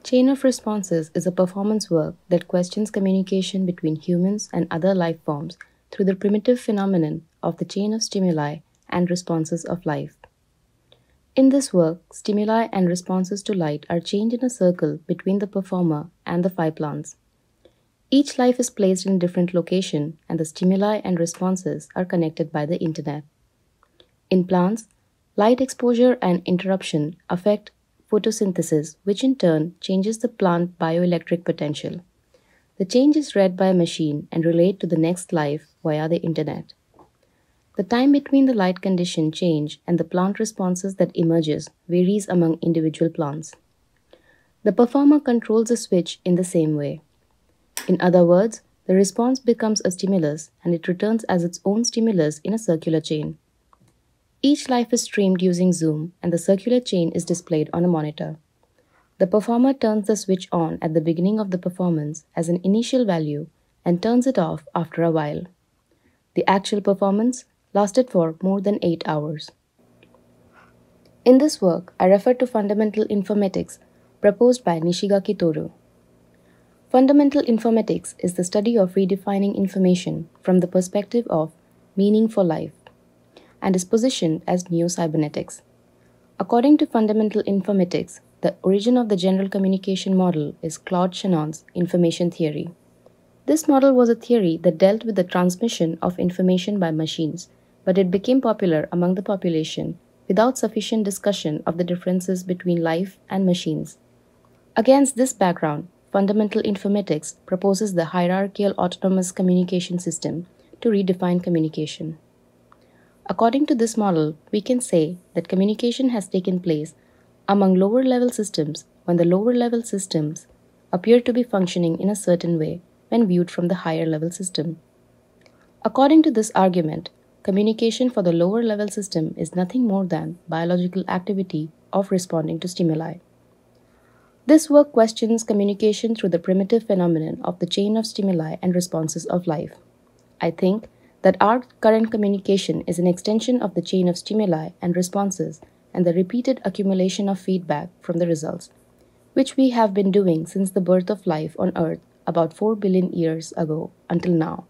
Chain of responses is a performance work that questions communication between humans and other life forms through the primitive phenomenon of the chain of stimuli and responses of life. In this work, stimuli and responses to light are chained in a circle between the performer and the five plants. Each life is placed in a different location, and the stimuli and responses are connected by the internet. In plants, light exposure and interruption affect photosynthesis, which in turn changes the plant bioelectric potential. The change is read by a machine and relayed to the next life via the internet. The time between the light condition change and the plant responses that emerges varies among individual plants. The performer controls the switch in the same way. In other words, the response becomes a stimulus and it returns as its own stimulus in a circular chain. Each life is streamed using Zoom and the circular chain is displayed on a monitor. The performer turns the switch on at the beginning of the performance as an initial value and turns it off after a while. The actual performance lasted for more than 8 hours. In this work, I refer to fundamental informatics proposed by Nishigaki Toru. Fundamental informatics is the study of redefining information from the perspective of meaning for life and is positioned as neo-cybernetics. According to fundamental informatics, the origin of the general communication model is Claude Shannon's information theory. This model was a theory that dealt with the transmission of information by machines, but it became popular among the population without sufficient discussion of the differences between life and machines. Against this background, fundamental informatics proposes the hierarchical autonomous communication system to redefine communication. According to this model, we can say that communication has taken place among lower-level systems when the lower-level systems appear to be functioning in a certain way when viewed from the higher-level system. According to this argument, communication for the lower-level system is nothing more than biological activity of responding to stimuli. This work questions communication through the primitive phenomenon of the chain of stimuli and responses of life. I think that our current communication is an extension of the chain of stimuli and responses and the repeated accumulation of feedback from the results, which we have been doing since the birth of life on Earth about 4 billion years ago until now.